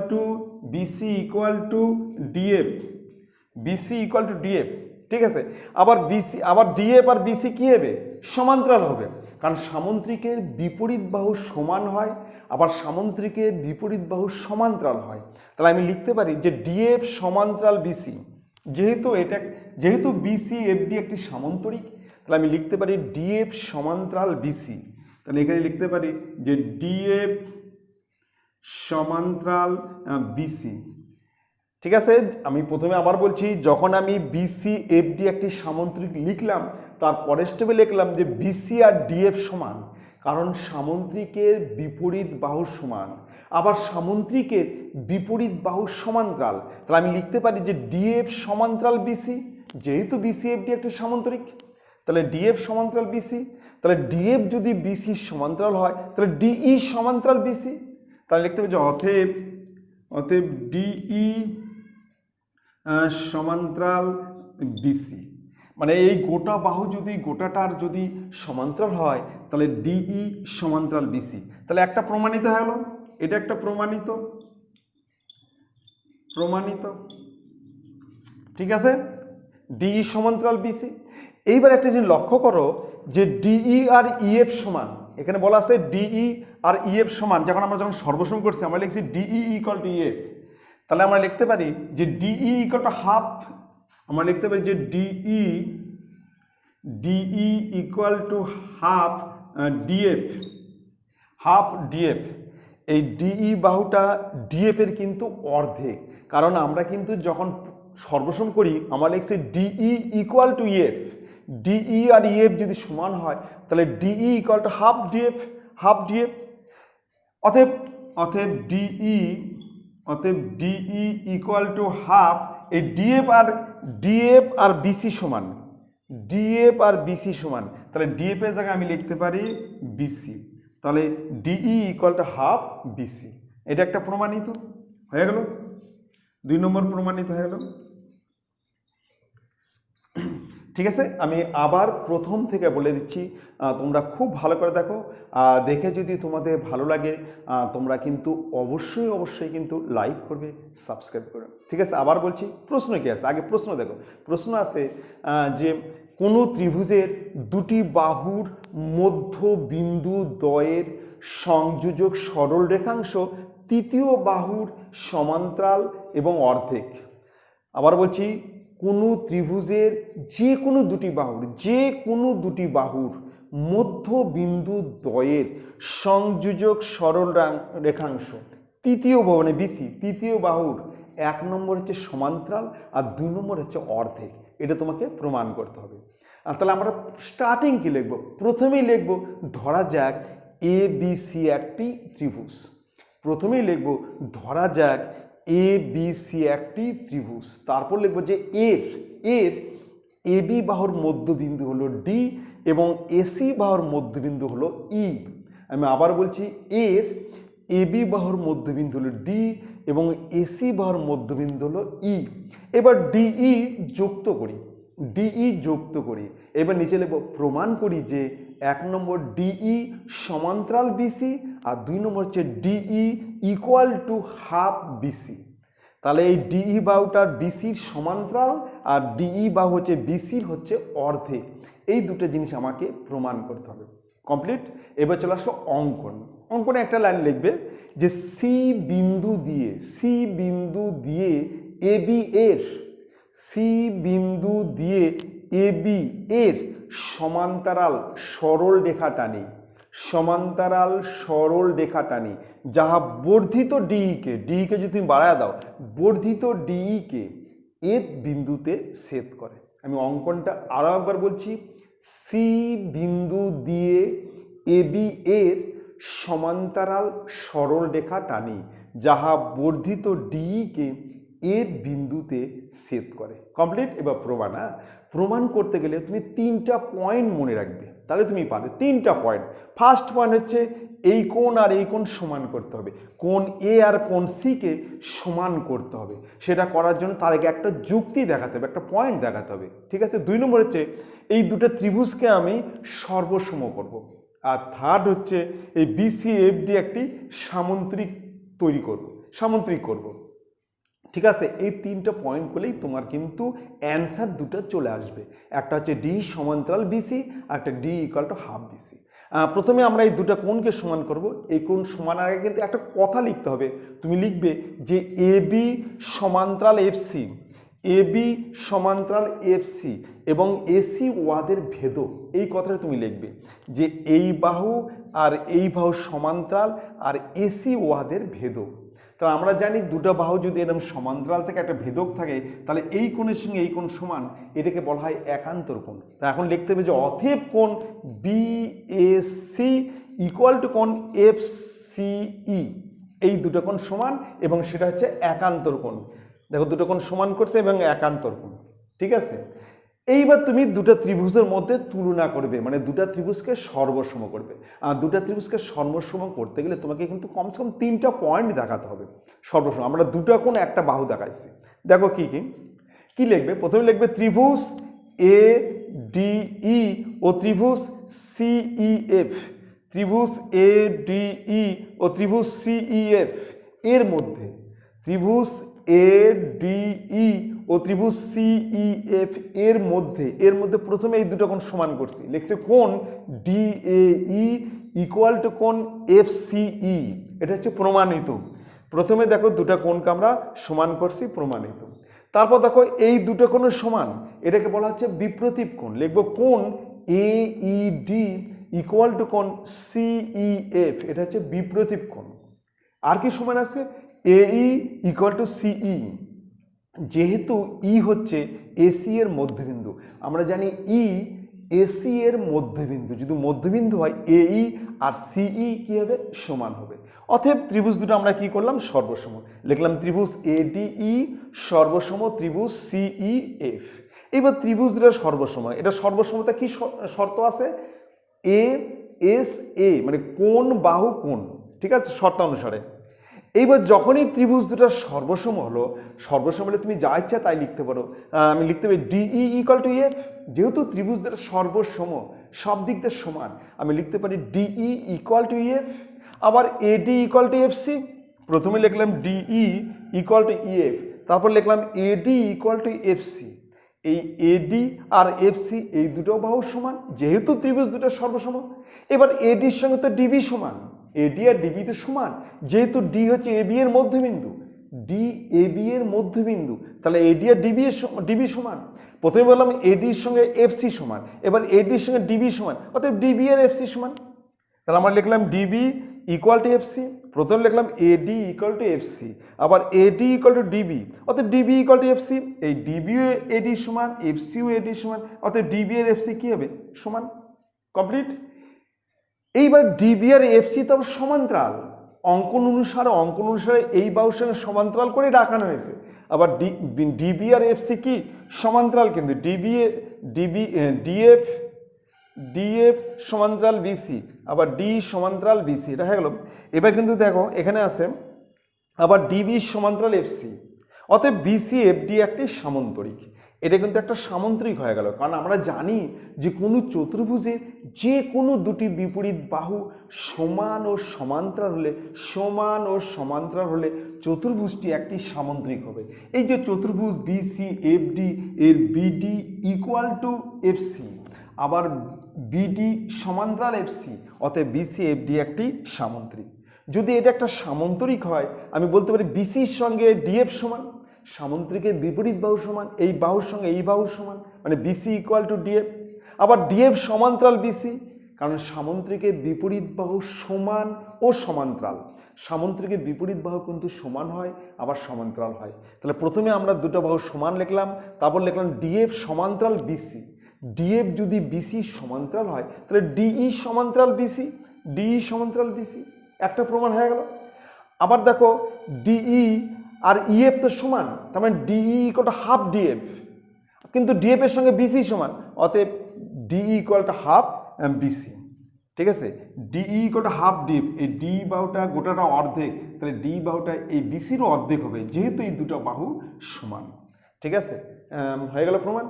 টু DF, ঠিক আছে। আবার DF আর BC কি হবে, সমান্তরাল হবে, কারণ সামান্তরিকের বিপরীত বাহু সমান হয়, আবার সামান্তরিকের বিপরীত বাহু সমান্তরাল হয়। তাহলে আমি লিখতে পারি যে DF সমান্তরাল BC, যেহেতু BCFD একটি সামান্তরিক, তাহলে আমি লিখতে পারি DF সমান্তরাল BC। তাহলে এখানে লিখতে পারি যে DF সমান্তরাল BC, ঠিক আছে। আমি প্রথমে আবার বলছি, যখন আমি BCFD একটি সামান্তরিক লিখলাম, তার পরের স্টেপে লিখলাম যে BC আর DF সমান, কারণ সামান্তরিকের বিপরীত বাহু সমান, আবার সামান্তরিকের বিপরীত বাহু সমান্তরাল। তাহলে আমি লিখতে পারি যে DF সমান্তরাল BC, যেহেতু BCFD একটি সামান্তরিক, তাহলে DF সমান্তরাল BC। তাহলে DF যদি BC সমান্তরাল হয়, তাহলে DE সমান্তরাল BC। তাহলে লিখতে হবে যে অতএব DE সমান্তরাল BC, মানে এই গোটাটার যদি সমান্তরাল হয়, তাহলে DE সমান্তরাল BC। তাহলে একটা প্রমাণিত হলো, এটা একটা প্রমাণিত, ঠিক আছে, DE সমান্তরাল BC। এইবার একটা জিনিস লক্ষ্য করো যে DE আর EF সমান, এখানে বলা আছে DE আর EF সমান। যখন সর্বসম করছি, আমরা লিখছি DE ইকুয়াল টু EF, তাহলে আমরা লিখতে পারি যে DE ইকুয়াল টু হাফ, আমরা লিখতে পারি যে DE equal to half DF। এই DE বাহুটা DF এর কিন্তু অর্ধেক, কারণ আমরা কিন্তু যখন সর্বসম করি আমরা লিখছি DE equal to EF, DE আর EF যদি সমান হয়, তাহলে DE equal to half DF। অতএব DE ইকুয়াল টু হাফ, এই DF আর BC সমান, তাহলে DF এর জায়গায় আমি লিখতে পারি BC, তাহলে DE equal to half BC। এটা একটা প্রমাণিত হয়ে গেল, 2 নম্বর প্রমাণিত হয়ে গেল। ঠিক আছে, আমি আবার প্রথম থেকে বলে দিচ্ছি, তোমরা খুব ভালো করে দেখো, দেখে যদি তোমাদের ভালো লাগে তোমরা কিন্তু অবশ্যই কিন্তু লাইক করবে, সাবস্ক্রাইব করবে। ঠিক আছে, আবার বলছি, প্রশ্ন কি আছে, আগে প্রশ্ন দেখো। প্রশ্ন আছে যে কোনো ত্রিভুজের দুটি বাহুর মধ্যবিন্দু দ্বয়ের সংযোজক সরল রেখাংশ তৃতীয় বাহুর সমান্তরাল এবং অর্ধেক। আবার বলছি, কোনো ত্রিভুজের যে কোনো দুটি বাহুর মধ্যবিন্দু দ্বয়ের সংযোজক সরল রেখাংশ তৃতীয় বাহু মানে বিসি, তৃতীয় বাহুর 1 নম্বর হচ্ছে সমান্তরাল আর 2 নম্বর হচ্ছে অর্ধেক। এটা তোমাকে প্রমাণ করতে হবে। আর তাহলে আমরা স্টার্টিং কি লিখব? প্রথমেই লিখব, ধরা যাক এ বি সি একটি ত্রিভুজ। প্রথমেই লিখব, ধরা যাক এ বি সি একটি ত্রিভুজ। তারপর লিখব যে এর এ বি বাহুর মধ্যবিন্দু হলো ডি এবং এসি বাহুর মধ্যবিন্দু হলো ই। আমি আবার বলছি, এর এ বি বাহুর মধ্যবিন্দু হলো ডি এবং এসি বাহুর মধ্যবিন্দু হলো ই। এবার ডিই যুক্ত করি। এবার নিচে লিখব, প্রমাণ করি যে 1 নম্বর ডিই সমান্তরাল বিসি আর 2 নম্বর হচ্ছে DE equal to half BC. তাহলে এই ডিই বাহুটার বিসির সমান্তরাল আর ডিই বাহু হচ্ছে বিসির হচ্ছে অর্ধেক। এই দুটো জিনিস আমাকে প্রমাণ করতে হবে। কমপ্লিট। এবার চলে আসলো অঙ্কনে একটা লাইন লিখবে যে সি বিন্দু দিয়ে এবি এর সমান্তরাল সরল রেখা টানি যাহা বর্ধিত ডিইকে যদি তুমি বাড়ায় দাও, বর্ধিত ডিইকে এফ বিন্দুতে ছেদ করে। আমি অঙ্কনটা আরো একবার বলছি, সি বিন্দু দিয়ে এবি এর সমান্তরাল সরল রেখা টানি যাহা বর্ধিত ডিইকে এফ বিন্দুতে ছেদ করে। কমপ্লিট। এবার প্রমাণ করতে গেলে তুমি 3টা পয়েন্ট মনে রাখবে, তাহলে তুমি পাবে। 3টা পয়েন্ট। ফার্স্ট পয়েন্ট হচ্ছে এই কোণ আর এই কোণ সমান করতে হবে, কোণ এ আর কোণ সি কে সমান করতে হবে। সেটা করার জন্য তার আগে একটা যুক্তি দেখাতে হবে, একটা পয়েন্ট দেখাতে হবে। ঠিক আছে। 2 নম্বর হচ্ছে এই দুটো ত্রিভুজকে আমি সর্বসম করব। আর থার্ড হচ্ছে এই বিসি এফডি একটি সামন্ত্রিক করব। ঠিক আছে। এই 3টা পয়েন্ট করলেই তোমার কিন্তু অ্যান্সার দুটো চলে আসবে। একটা হচ্ছে ডি সমান্তরাল বিসি আর একটা D equal to half BC. প্রথমে আমরা এই দুটো কোণকে সমান করব। এই কোণ সমান আগে কিন্তু একটা কথা লিখতে হবে। তুমি লিখবে যে এবি সমান্তরাল এফসি এবং এসি ওয়াদের ভেদক। এই কথাটা তুমি লিখবে যে এই বাহু আর এই বাহু সমান্তরাল আর এসি ওয়াদের ভেদক। তাহলে আমরা জানি দুটো বাহু যদি এরকম সমান্তরাল থেকে একটা ভেদক থাকে তাহলে এই কোণের সঙ্গে এই কোণ সমান, এটাকে বলা হয় একান্তর কোণ। তা এখন লিখতে হবে যে অতএব কোণ বিএসি ইকুয়াল টু কোণ এফসিই, এই দুটো কোণ সমান এবং সেটা হচ্ছে একান্তর কোণ। দেখো দুটো কোণ সমান করছে এবং একান্তর কোণ। ঠিক আছে। এইবার তুমি দুটো ত্রিভুজের মধ্যে তুলনা করবে, মানে দুটো ত্রিভুজকে সর্বসম করবে। আর দুটো ত্রিভুজকে সর্বসম করতে গেলে তোমাকে কিন্তু কমসে কম 3টা পয়েন্ট দেখাতে হবে সর্বসম। আমরা দুটো কোণ একটা বাহু দেখাইছি। দেখো কি লিখবে? প্রথমে লিখবে ত্রিভুজ এ ডিই ও ত্রিভুজ সিইএফ। ত্রিভুজ এ ডিই ও ত্রিভুজ সিইএফ এর মধ্যে, ত্রিভুজ এ ডিই ও ত্রিভুজ সিইএফ এর মধ্যে প্রথমে এই দুটো কোণ সমান করছি। লিখছে কোণ ডিএই ইকুয়াল টু কোণ এফসিই। এটা হচ্ছে প্রমাণিত। প্রথমে দেখো দুটো কোণকে আমরা সমান করছি, প্রমাণিত। তারপর দেখো এই দুটো কোণের সমান, এটাকে বলা হচ্ছে বিপ্রতীপ কোণ। লিখবো কোণ এইডি ইকুয়াল টু কোণ সিইএফ, এটা হচ্ছে বিপ্রতীপ কোণ। আর কি সমান আছে? এই ইকুয়াল টু সিই। যেহেতু ই হচ্ছে এসি এর মধ্যবিন্দু, আমরা জানি ই এসি এর মধ্যবিন্দু, যদি মধ্যবিন্দু হয় এই আর সিই কি হবে? সমান হবে। অতএব ত্রিভুজ দুটো আমরা কি করলাম? সর্বসম। লিখলাম ত্রিভুজ এডিই সর্বসম ত্রিভুজ সিইএফ। এবার ত্রিভুজ দুটো সর্বসম, এটা সর্বসমতা কি শর্ত আছে? এ এস এ মানে কোণ বাহু কোণ। ঠিক আছে, শর্তানুসারে এইবার যখনই ত্রিভুজ দুটো সর্বসম হলো, সর্বসম হলে তুমি যা ইচ্ছা তাই লিখতে পারো। আমি লিখতে পারি ডিই ইকুয়াল টু এফ, যেহেতু ত্রিভুজ দুটো সর্বসম, সব দিক দিয়ে সমান, আমি লিখতে পারি ডিই ইকুয়াল টু এফ। আবার AD equal to F C, প্রথমে লিখলাম ডিই ইকুয়াল টু ইএফ, তারপর লিখলাম AD equal to F C. এই এডি আর এফ সি এই দুটো বাহুর সমান, যেহেতু ত্রিভুজ দুটো সর্বসম। এবার এডির সঙ্গে তো ডিবি সমান, এডি আর ডিবি তো সমান, যেহেতু ডি হচ্ছে এবি এর মধ্যবিন্দু, ডি এবি এর মধ্যবিন্দু, তাহলে এডি আর ডিবি সমান। প্রথমে বললাম এডির সঙ্গে এফসি সমান, এবার এডির সঙ্গে ডিবি সমান, অর্থাৎ ডিবি আর এফসি সমান। তাহলে আমরা লিখলাম ডিবি ইকুয়াল টু এফসি, প্রথমে লিখলাম এডি ইকুয়াল টু এফসি, আবার এডি ইকুয়াল টু ডিবি, অর্থাৎ ডিবি ইকুয়াল টু এফসি। এই ডিবিও এডি সমান, এফসিও এডি সমান, অর্থাৎ ডিবি আর এফসি কি হবে? সমান। কমপ্লিট। এইবার ডিবি আর এফসি তো সমান্তরাল, অঙ্কন অনুসারে এই বাহুর সঙ্গে সমান্তরাল করে রাখানো হয়েছে। আবার ডিবি আর এফসি কি সমান্তরাল, কিন্তু ডিএফ সমান্তরাল বিসি, আবার ডি সমান্তরাল বিসি, এটা হয়ে গেল। এবার কিন্তু দেখো এখানে আছে আবার ডিবি সমান্তরাল এফসি, অতএব বিসি এফডি একটি সামান্তরিক। এটা কিন্তু একটা সামান্তরিক হয়ে গেল, কারণ আমরা জানি যে কোনো চতুর্ভুজে যে কোনো দুটি বিপরীত বাহু সমান ও সমান্তরাল হলে চতুর্ভুজটি একটি সামান্তরিক হবে। এই যে চতুর্ভুজ বিসি এফডি, এর বিডি ইকুয়াল টু এফসি, আবার বিডি সমান্তরাল এফসি, অতএব বিসি এফডি একটি সামান্তরিক। যদি এটা একটা সামান্তরিক হয়, আমি বলতে পারি বিসির সঙ্গে ডিএফ সমান, সামান্তরিকের বিপরীত বাহু সমান, এই বাহুর সঙ্গে এই বাহু সমান, মানে বিসি ইকুয়াল টু ডিএফ। আবার ডিএফ সমান্তরাল বিসি, কারণ সামান্তরিকের বিপরীত বাহু সমান ও সমান্তরাল, সামান্তরিকের বিপরীত বাহু কিন্তু সমান হয় আবার সমান্তরাল হয়। তাহলে প্রথমে আমরা দুটো বাহু সমান লিখলাম, তারপর লিখলাম ডিএফ সমান্তরাল বিসি। ডিএফ যদি বিসি সমান্তরাল হয়, তাহলে ডিই সমান্তরাল বিসি, ডিই সমান্তরাল বিসি, একটা প্রমাণ হয়ে গেল। আবার দেখো ডিই আর ইএফ তো সমান, তার মানে DE equal to half DF, কিন্তু ডিএফ এর সঙ্গে বিসি সমান, অতএব DE equal to half BC. ঠিক আছে, DE equal to half DF, এই ডি বাহুটা গোটাটা অর্ধেক, তাহলে ডি বাহুটা এই বিসিরও অর্ধেক হবে, যেহেতু এই দুটো বাহু সমান। ঠিক আছে, হয়ে গেল প্রমাণ।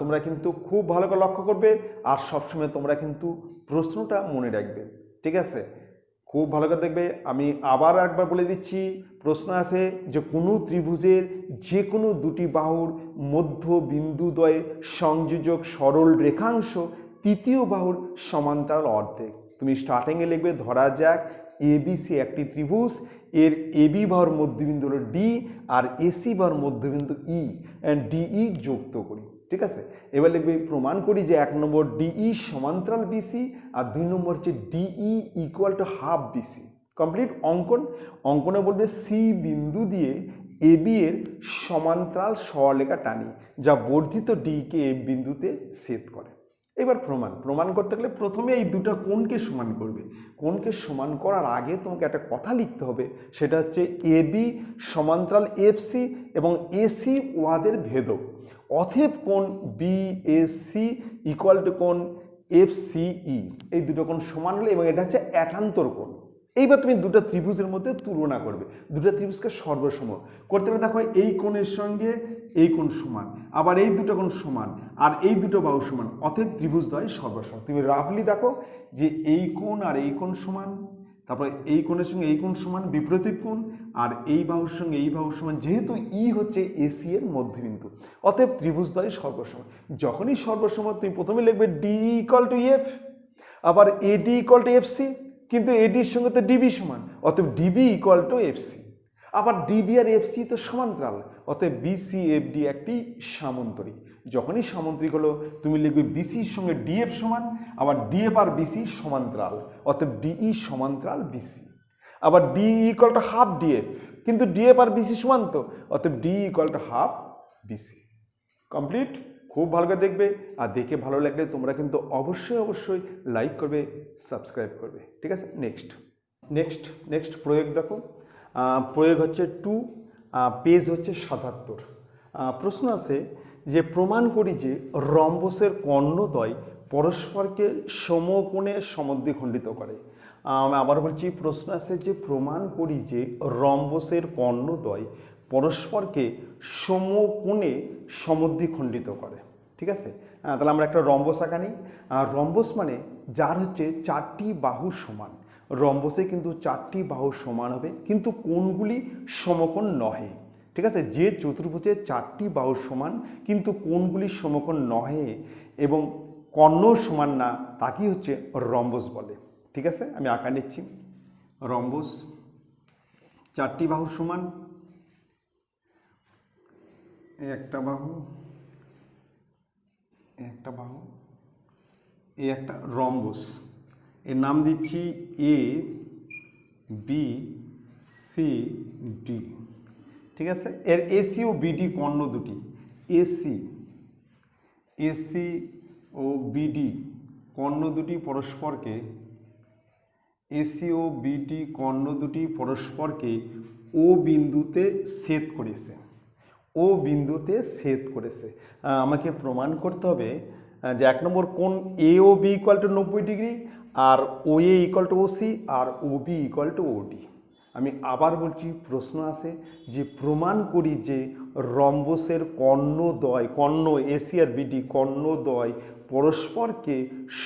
তোমরা কিন্তু খুব ভালো করে লক্ষ্য করবে, আর সবসময় তোমরা কিন্তু প্রশ্নটা মনে রাখবে। ঠিক আছে, খুব ভালো করে দেখবে। আমি আবার একবার বলে দিচ্ছি, প্রশ্ন আছে যে কোনো ত্রিভুজের যে কোনো দুটি বাহুর মধ্য বিন্দুদ্বয়ে সংযোজক সরল রেখাংশ তৃতীয় বাহুর সমান্তরাল অর্ধেক। তুমি স্টার্টিংয়ে লিখবে, ধরা যাক এবিসি একটি ত্রিভুজ, এর এবি বাহুর মধ্যবিন্দু হলো ডি আর এসি বাহুর মধ্যবিন্দু ই, ডিই যুক্ত করি। ঠিক আছে, এবার লিখবে প্রমাণ করি যে 1 নম্বর ডিই সমান্তরাল বিসি আর 2 নম্বর হচ্ছে DE equal to half BC. Complete. অঙ্কনে বলবে সি বিন্দু দিয়ে এবি এর সমান্তরাল সরলরেখা টানি, যা বর্ধিত ডি কে এ বিন্দুতে ছেদ করে। এবার প্রমাণ করতে গেলে প্রথমে এই দুটো কোণকে সমান করবে। কোণকে সমান করার আগে তোমাকে একটা কথা লিখতে হবে, সেটা হচ্ছে এবি সমান্তরাল এফসি এবং এসি ওয়াদের ভেদক, অতএব কোণ বিএসি ইকুয়াল টু কোণ এফসিই, এই দুটো কোণ সমান হলে, এবং এটা হচ্ছে একান্তর কোণ। এইবার তুমি দুটো ত্রিভুজের মধ্যে তুলনা করবে, দুটো ত্রিভুজকে সর্বসম করতে হবে। দেখো এই কোণের সঙ্গে এই কোণ সমান, আবার এই দুটো কোণ সমান, আর এই দুটো বাহু সমান, অতএব ত্রিভুজদ্বয় সর্বসম। তুমি রাফলি দেখো যে এই কোণ আর এই কোণ সমান, তারপরে এই কোণের সঙ্গে এই কোণ সমান বিপরীত কোণ, আর এই বাহুর সঙ্গে এই বাহুর সমান, যেহেতু ই হচ্ছে এসি এর মধ্যবিন্দু, অতএব ত্রিভুজদ্বয় সর্বসম। যখনই সর্বসম, তুমি প্রথমে লিখবে ডি ইকুয়াল টু এফ, আবার এডি ইকুয়াল টু এফসি, কিন্তু এডির সঙ্গে তো ডিবি সমান, অতএব ডিবি ইকুয়াল টু এফসি। আবার ডিবি আর এফসি তো সমান্তরাল, অতএব বিসি এফডি একটি সামান্তরিক। যখনই সামান্তরিক হলো, তুমি লিখবে বিসির সঙ্গে ডিএফ সমান, আবার ডিএফ আর বিসি সমান্তরাল, অতএব ডিই সমান্তরাল বিসি। আবার D equal to half DF, কিন্তু ডিএফ আর বিসি সমান তো, অতএব D equal to half BC. Complete. খুব ভালো করে দেখবে, আর দেখে ভালো লাগলে তোমরা কিন্তু অবশ্যই লাইক করবে, সাবস্ক্রাইব করবে। ঠিক আছে, নেক্সট প্রয়োগ দেখো। প্রয়োগ হচ্ছে 2, পেজ হচ্ছে 77। প্রশ্ন আছে যে প্রমাণ করি যে রম্বসের কর্ণদ্বয় পরস্পরকে সমকোণে সমদ্বিখণ্ডিত করে। আমি আবার বলছি, প্রশ্ন আছে যে প্রমাণ করি যে রম্বসের কর্ণদ্বয় পরস্পরকে সমকোণে সমদ্বিখণ্ডিত করে। ঠিক আছে, তাহলে আমরা একটা রম্বস আঁকা নিই। রম্বস মানে যার হচ্ছে 4টি বাহু সমান। রম্বসে কিন্তু 4টি বাহু সমান হবে, কিন্তু কোণগুলি সমকোণ নহে। ঠিক আছে, যে চতুর্ভুজে 4টি বাহু সমান কিন্তু কোণগুলি সমকোণ নহে এবং কর্ণ সমান না, তাকেই হচ্ছে রম্বস বলে। ঠিক আছে, আমি আঁকা নিচ্ছি। রম্বস 4টি বাহু সমান, একটা বাহু, একটা বাহু, এই একটা রম্বস। এর নাম দিচ্ছি এ বি সি ডি। ঠিক আছে, এর এসি ও বিডি কর্ণ দুটি। এসি ও বিডি কর্ণ দুটি পরস্পরকে, এসি ও বিডি কর্ণ দুটি পরস্পরকে ও বিন্দুতে ছেদ করেছে। ও বিন্দুতে ছেদ করেছে। আমাকে প্রমাণ করতে হবে যে 1 নম্বর কোণ A O B equal to 90 degree, আর O A equal to OC, আর O B equal to OD. আমি আবার বলছি, প্রশ্ন আছে যে প্রমাণ করি যে রম্বসের কর্ণদ্বয়, কর্ণ এসি আর বিডি কর্ণদ্বয় পরস্পরকে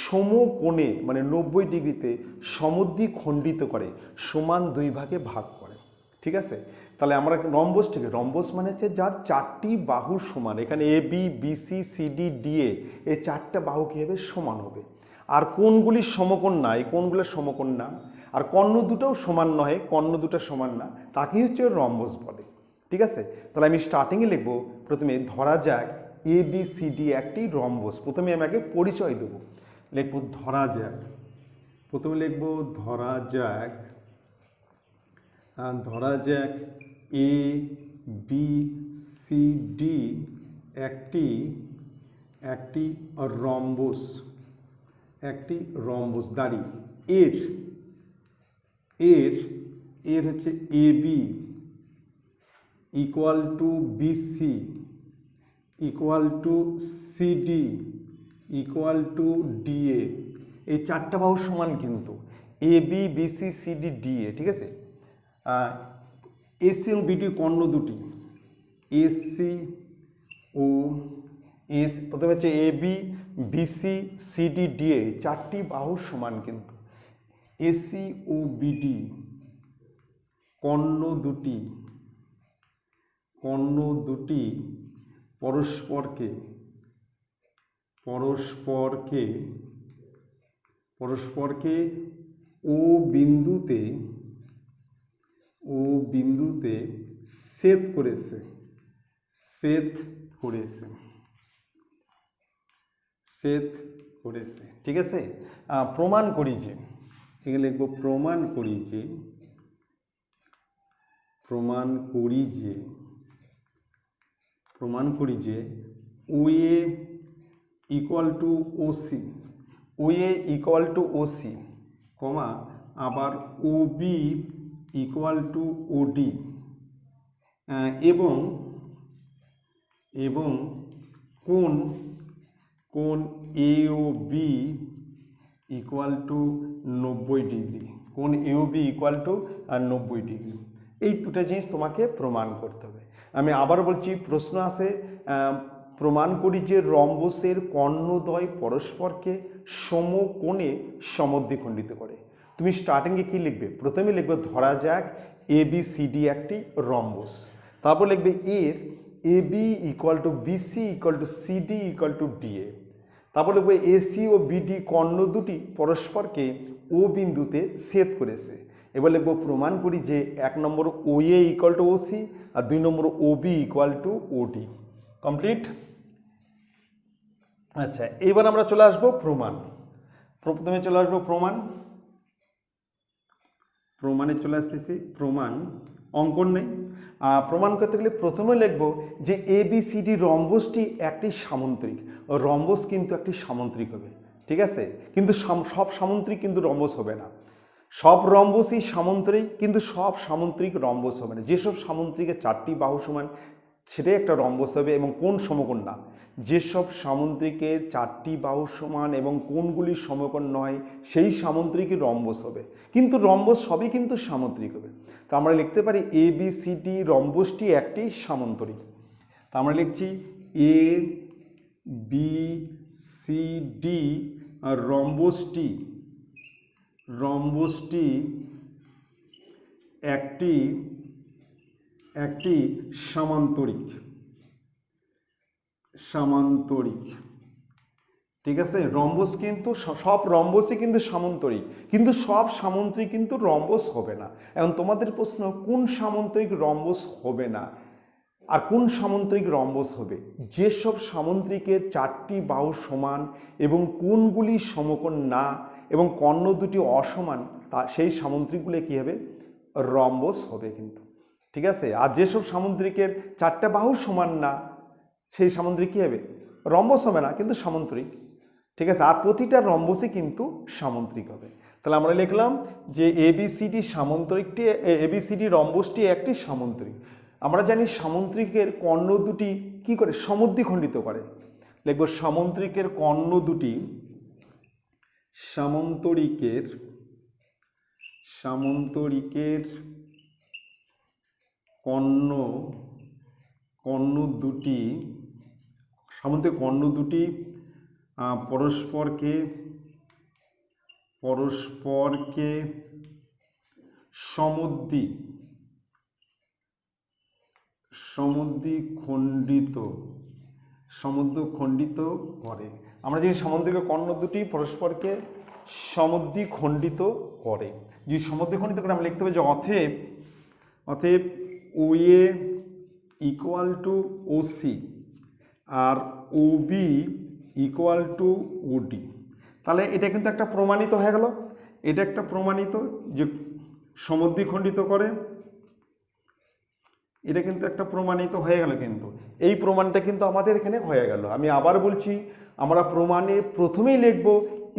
সমকোণে মানে 90 ডিগ্রিতে সমদ্বিখণ্ডিত করে, সমান 2 ভাগে ভাগ করে। ঠিক আছে, তাহলে আমরা রম্বস থেকে, রম্বস মানে হচ্ছে যার 4টি বাহু সমান। এখানে এ বি বিসি সিডি ডিএ এই 4টা বাহু কী হবে? সমান হবে। আর কোণগুলি সমকোণ না, এই কোণগুলো সমকোণ না, আর কর্ণ দুটোও সমান নয়, কর্ণ দুটো সমান না, তাকেই হচ্ছে রম্বস বলে। ঠিক আছে, তাহলে আমি স্টার্টিংয়ে লিখবো, প্রথমে ধরা যাক এ বি সি ডি একটি রম্বস। প্রথমে আমি আগে পরিচয় দেবো, লিখবো ধরা যাক, প্রথমে লিখবো ধরা যাক, ধরা যাক এ বি সি ডি একটি রম্বস, একটি রম্বস দাঁড়ি। এর হচ্ছে A B equal to BC equal to CD equal to DA. এই 4টা বাহু সমান কিন্তু, A B BC CD DA. ঠিক আছে, এসি এবং বিডি কর্ণ দুটি, এসি ও এস, প্রথমে হচ্ছে A B BC CD DA 4টি বাহু সমান কিন্তু। এসি ও বিডি কর্ণ দুটি পরস্পরকে ও বিন্দুতে ছেদ করেছে। ঠিক আছে, প্রমাণ করি যে, এখানে লিখবো প্রমাণ করি যে O A equal to OC, কমা আবার ও বি ইকুয়াল টু ওডি, এবং কোণ A O B equal to 90 degree, কোণ A O B equal to 90 degree. এই দুটো জিনিস তোমাকে প্রমাণ করতে হবে। আমি আবার বলছি, প্রশ্ন আছে প্রমাণ করি যে রম্বসের কর্ণদ্বয় পরস্পরকে সমকোণে সমদ্বিখণ্ডিত করে। তুমি স্টার্টিংয়ে কি লিখবে? প্রথমে লিখবে ধরা যাক এ বি সি ডি একটি রম্বস, তারপর লিখবে এর A B equal to BC equal to CD equal to DA, তারপর লিখবে এসি ও বিডি কর্ণ দুটি পরস্পরকে ও বিন্দুতে ছেদ করেছে। এবার লিখবো প্রমাণ করি যে 1 নম্বর O A equal to OC আর 2 নম্বর O B equal to OD. Complete. আচ্ছা, এইবার আমরা চলে আসবো প্রমাণ। প্রথমে চলে আসবো প্রমাণে চলে আসতেছি। প্রমাণ অঙ্কন নেই। প্রমাণ করতে গেলে প্রথমে লিখব যে এ বি সি ডি রম্বসটি একটি সামন্ত্রিক। রম্বস কিন্তু একটি সামন্ত্রিক হবে। ঠিক আছে, কিন্তু সব সামন্ত্রিক কিন্তু রম্বস হবে না। সব রম্বসই সামন্ত্রিক, কিন্তু সব সামন্ত্রিক রম্বস হবে না। যেসব সামন্ত্রিকের 4টি বাহু সমান সেটাই একটা রম্বস হবে এবং কোণ সমকোণ না। যেসব সামুদ্রিকের 4টি বাহু সমান এবং কোণগুলি সমকোণ নয় সেই সামুদ্রিকই রম্বস হবে। কিন্তু রম্বস সবই কিন্তু সামুদ্রিক হবে। তো আমরা লিখতে পারি এ বি সি ডি রম্বসটি একটি সামন্তরিক। তা আমরা লিখছি এ বি সি ডি রম্বসটি একটি সামান্তরিক। ঠিক আছে, রম্বস কিন্তু সব রম্বসই কিন্তু সামান্তরিক, কিন্তু সব সামন্তরিক কিন্তু রম্বস হবে না। এখন তোমাদের প্রশ্ন, কোন সামন্তরিক রম্বস হবে না আর কোন সামন্তরিক রম্বস হবে? যেসব সামুদ্রিকের 4টি বাহু সমান এবং কোণগুলি সমকোণ না এবং কর্ণ দুটি অসমান, তা সেই সামুদ্রিকগুলো কী হবে? রম্বস হবে কিন্তু। ঠিক আছে, আর যেসব সামুদ্রিকের 4টা বাহু সমান না সেই সামুদ্রিক কী হবে? রম্বস হবে না, কিন্তু সামন্তরিক। ঠিক আছে, আর প্রতিটা রম্বসই কিন্তু সামন্তরিক হবে। তাহলে আমরা লিখলাম যে এবিসিডি সামন্তরিকটি, এবিসিডি রম্বসটি একটি সামন্তরিক। আমরা জানি সামুদ্রিকের কর্ণ দুটি কি করে? সমদ্বিখণ্ডিত করে। লিখব সামুদ্রিকের কর্ণ দুটি, সামন্তরিকের কর্ণ দুটি, সামুদ্রিক কর্ণ দুটি পরস্পরকে সমদ্বিখণ্ডিত করে। আমরা জানি সামুদ্রিক কর্ণ দুটি পরস্পরকে সমদ্বিখণ্ডিত করে। যদি সমদ্বিখণ্ডিত করে আমরা লিখতে হবে যে অতএব O A equal to O C আর O B equal to OD. তাহলে এটা কিন্তু একটা প্রমাণিত হয়ে গেল, এটা একটা প্রমাণিত যে সমদ্বিখণ্ডিত করে, এটা কিন্তু একটা প্রমাণিত হয়ে গেল। কিন্তু এই প্রমাণটা কিন্তু আমাদের এখানে হয়ে গেল। আমি আবার বলছি, আমরা প্রমাণে প্রথমেই লিখব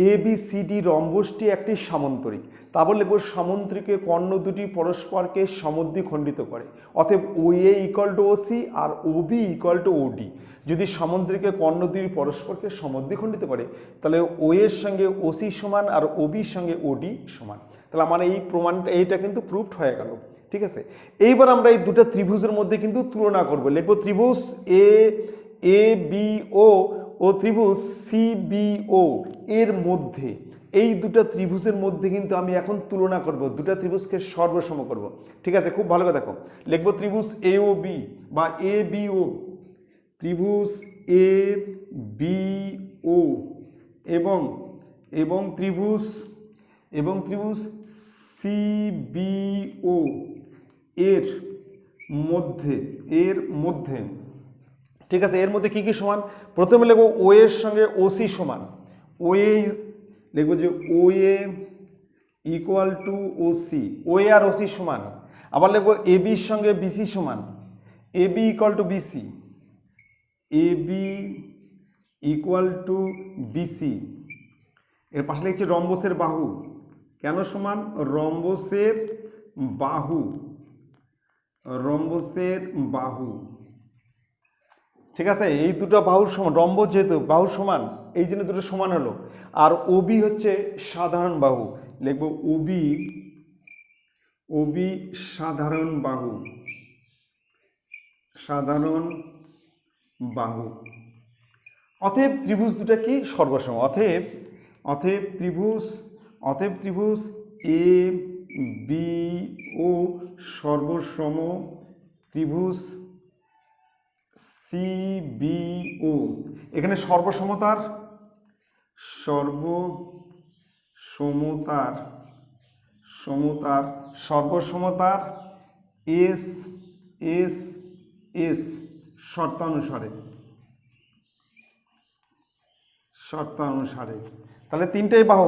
এ বি সি ডি রম্বসটি একটি সামন্তরিক। তারপর লিখব সামন্তরিকের কর্ণ দুটি পরস্পরকে সমদ্বিখণ্ডিত করে। অতএব O A equal to O C আর O B equal to OD. যদি সামুদ্রিকের কর্ণ দুটি পরস্পরকে সমদ্বিখণ্ডিত করে, তাহলে ও এর সঙ্গে ও সি সমান আর ও বির সঙ্গে ওডি সমান। তাহলে আমার এই প্রমাণটা, এইটা কিন্তু প্রুফড হয়ে গেল। ঠিক আছে, এইবার আমরা এই দুটো ত্রিভুজের মধ্যে কিন্তু তুলনা করব। লিখব ত্রিভুজ এ বি ও ত্রিভুজ সি বি ও এর মধ্যে, এই দুটো ত্রিভুজের মধ্যে কিন্তু আমি এখন তুলনা করব, দুটো ত্রিভুজকে সর্বসম করব। ঠিক আছে, খুব ভালো করে দেখো। লিখব ত্রিভুজ এ ও বি বা এ বি ও, ত্রিভুজ এ বি ও এবং ত্রিভুজ সি বি ও এর মধ্যে। ঠিক আছে, এর মধ্যে কি কি সমান? প্রথমে লিখব ও এর সঙ্গে ও সি সমান, ও এ লিখব যে O A equal to O C, O A আর ও সি সমান। আবার লিখব এ বির সঙ্গে বিসি সমান, A B equal to BC, A B equal to BC. এর পাশে লিখছি রম্বসের বাহু। কেন সমান? রম্বসের বাহু। ঠিক আছে, এই দুটো বাহুর সমান, রম্বস যেহেতু বাহুর সমান, এই জন্য দুটো সমান হলো। আর ওবি হচ্ছে সাধারণ বাহু। লিখব ওবি সাধারণ বাহু। অতএব ত্রিভুজ দুটো কি? সর্বসম। অতএব ত্রিভুজ এ বি ও সর্বসম ত্রিভুজ সি বি ও। এখানে সর্বসমতার এস এস এস শর্তানুসারে। তাহলে তিনটাই বাহু,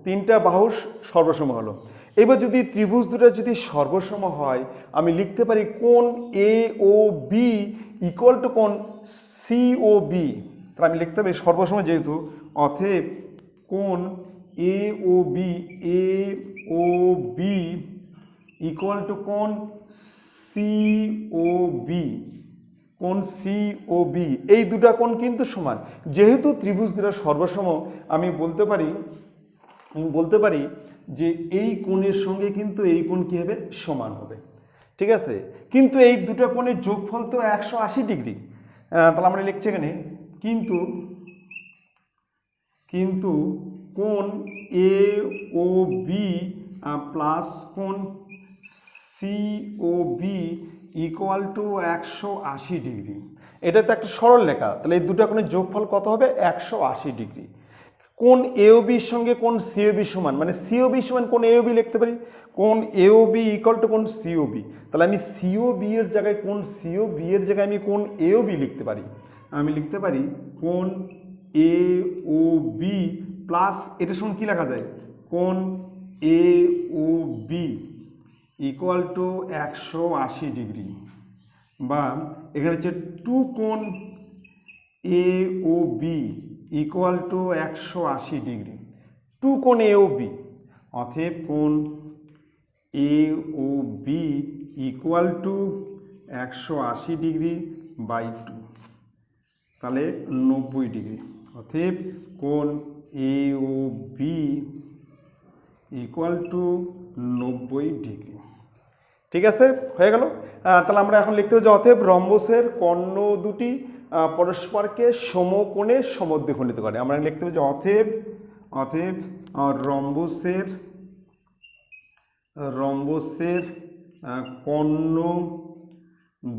তিনটা বাহু সর্বসম হলো। এবার যদি ত্রিভুজ দুটো যদি সর্বসম হয়, আমি লিখতে পারি কোণ A O B equal two কোণ সি ও বি। তাহলে আমি লিখতে পারি সর্বসম যেহেতু, অতএব কোণ A O B equal two কোণ সি ও বি। কোণ সি ও বি, এই দুটা কোণ কিন্তু সমান। যেহেতু ত্রিভুজ দুটা সর্বসম, আমি বলতে পারি যে এই কোণের সঙ্গে কিন্তু এই কোণ কী হবে, সমান হবে। ঠিক আছে, কিন্তু এই দুটো কোণের যোগফল তো 180 ডিগ্রি। তাহলে আমরা লিখছি এখানে কিন্তু কোণ এ ও বি প্লাস কোণ C O B equal to 180 degree. এটা তো একটা সরল লেখা, তাহলে এই দুটো কোণের যোগফল কত হবে, 180 ডিগ্রি। কোণ এওবির সঙ্গে কোণ সিওবি সমান, মানে সিওবি সমান কোণ এওবি লিখতে পারি, কোণ এওবি ইকুয়াল টু কোণ সিওবি। তাহলে আমি সিওবি এর জায়গায় কোণ সিওবি এর জায়গায় আমি কোণ এওবি লিখতে পারি। আমি লিখতে পারি কোণ এওবি প্লাস এটার সঙ্গে কী লেখা যায়, কোণ এওবি ইকুয়াল টু 180 ডিগ্রি, বা এখানে হচ্ছে টু কোণ A O B equal to 180 degree, two কোণ এ ও বি, অতএব কোণ A O B equal to 180 degree by 2, তাহলে 90 ডিগ্রি। অতএব কোণ A O B equal to 90 degree. ঠিক আছে, হয়ে গেল। তাহলে আমরা এখন লিখতে হবে যে অতএব রম্বসের কর্ণ দুটি পরস্পরকে সমকোণে সমদ্বিখণ্ডিত করে। আমরা লিখতে হবে যে অতএব রম্বসের কর্ণ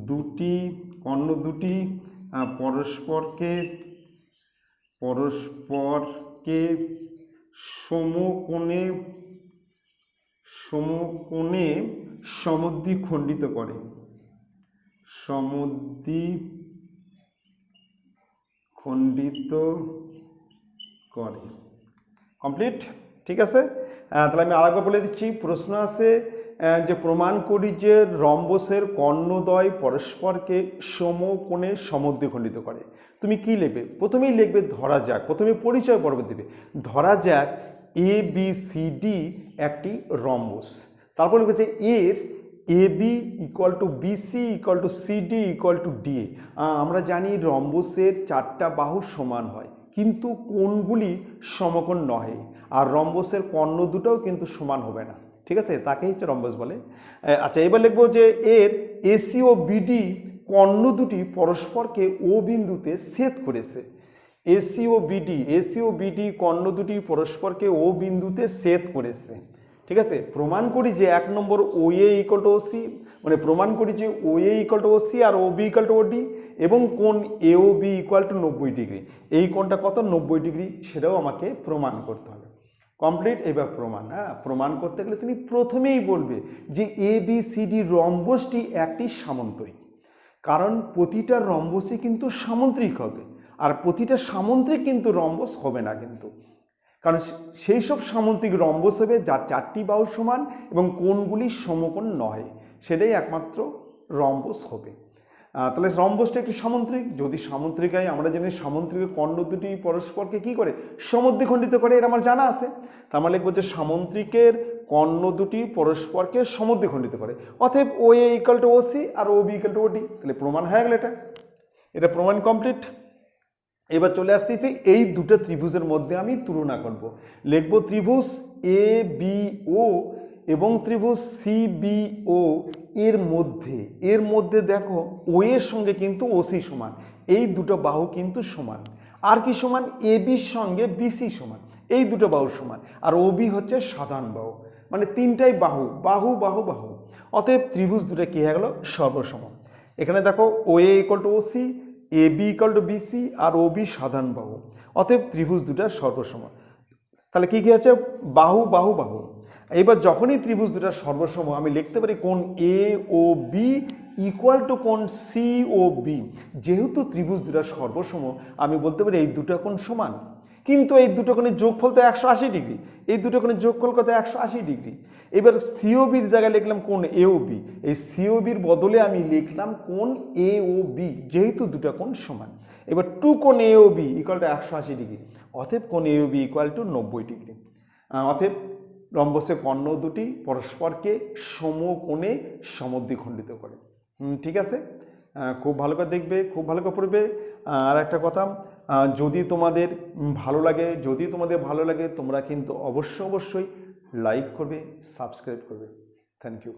দুটি পরস্পরকে সমকোণে সমদ্বিখণ্ডিত করে। কমপ্লিট। ঠিক আছে, তাহলে আমি আরেকবার বলে দিচ্ছি। প্রশ্ন আছে যে প্রমাণ করি যে রম্বসের কর্ণদ্বয় পরস্পরকে সমকোণে সমদ্বিখণ্ডিত করে। তুমি কি লিখবে? প্রথমেই লিখবে ধরা যাক, প্রথমে পরিচয় পর্ব দেবে। ধরা যাক এ বি সি ডি একটি রম্বস, তারপর লিখেছে এর A B equal to BC equal to CD equal to D. আমরা জানি রম্বসের 4টা বাহু সমান হয়, কিন্তু কোণগুলি সমকোণ নয়, আর রম্বসের কর্ণ দুটোও কিন্তু সমান হবে না। ঠিক আছে, তাকেই হচ্ছে রম্বস বলে। আচ্ছা, এবার লিখবো যে এর এসি ও বিডি কর্ণ দুটি পরস্পরকে ও বিন্দুতে ছেদ করেছে। এসি ও বিডি কর্ণ দুটি পরস্পরকে ও বিন্দুতে ছেদ করেছে। ঠিক আছে, প্রমাণ করি যে 1 নম্বর O A equal to OC, মানে প্রমাণ করি যে O A equal to OC আর O B equal to OD, এবং কোণ A O B equal to 90 degree. এই কোণটা কত, 90 ডিগ্রি, সেটাও আমাকে প্রমাণ করতে হবে। কমপ্লিট। এবার প্রমাণ। প্রমাণ করতে গেলে তুমি প্রথমেই বলবে যে এ বি সি ডি রম্বসটি একটি সামন্তরিক, কারণ প্রতিটা রম্বসই কিন্তু সামন্ত্রিক হবে, আর প্রতিটা সামন্ত্রিক কিন্তু রম্বস হবে না কিন্তু, কারণ সেই সব সামন্ত্রিক রম্বস হবে যার 4টি বাহু সমান এবং কোণগুলি সমকোণ নয়, সেটাই একমাত্র রম্বস হবে। তাহলে রম্বসটা একটি সামন্ত্রিক। যদি সামন্ত্রিক হয়, আমরা জানি সামন্ত্রিকের কর্ণ দুটি পরস্পরকে কি করে, সমদ্বিখণ্ডিত করে, এটা আমার জানা আছে। তা আমরা লিখবো যে সামন্ত্রিকের কর্ণ দুটি পরস্পরকে সমদ্বিখণ্ডিত করে। অতএব O A equal to OC আর O B equal to OD. তাহলে প্রমাণ হয়ে গেল, এটা প্রমাণ কমপ্লিট। এবার চলে আসতেছি এই দুটো ত্রিভুজের মধ্যে আমি তুলনা করব। লিখব ত্রিভুজ এ বি ও এবং ত্রিভুজ সি বি ও এর মধ্যে দেখো ও এর সঙ্গে কিন্তু ওসি সমান, এই দুটো বাহু কিন্তু সমান। আর কি সমান, এ বির সঙ্গে বিসি সমান, এই দুটো বাহু সমান। আর ও বি হচ্ছে সাধারণ বাহু, মানে 3টাই বাহু বাহু বাহু বাহু। অতএব ত্রিভুজ দুটো কি হয়ে গেল, সর্বসম। এখানে দেখো O A equal to OC, A B equal to BC আর ও বি সাধারণ বাহু। অতএব ত্রিভুজ দুটা সর্বসম। তাহলে কি আছে, বাহু বাহু বাহু। এবার যখনই ত্রিভুজ দুটা সর্বসম, আমি লিখতে পারি কোণ A O B equal two কোণ সি ও বি। যেহেতু ত্রিভুজ দুটা সর্বসম, আমি বলতে পারি এই দুটো কোণ সমান, কিন্তু এই দুটো কোণের যোগফল তো 180 ডিগ্রি। এই দুটো কোণের যোগফল কত, 180 ডিগ্রি। এবার সিওবির জায়গায় লিখলাম কোণ এ ও বি, এই সিওবির বদলে আমি লিখলাম কোণ এ ও বি, যেহেতু দুটো কোণ সমান। এবার টু কোণ A O B equal to 180 degree, অতএব কোণ A O B equal to 90 degree. অতএব রম্বসের কর্ণ দুটি পরস্পরকে সমকোণে সমদ্বিখণ্ডিত করে। ঠিক আছে, খুব ভালো করে দেখবে, খুব ভালো করে পড়বে। আর একটা কথা, যদি তোমাদের ভালো লাগে তোমরা কিন্তু অবশ্যই লাইক করবে, সাবস্ক্রাইব করবে। Thank you.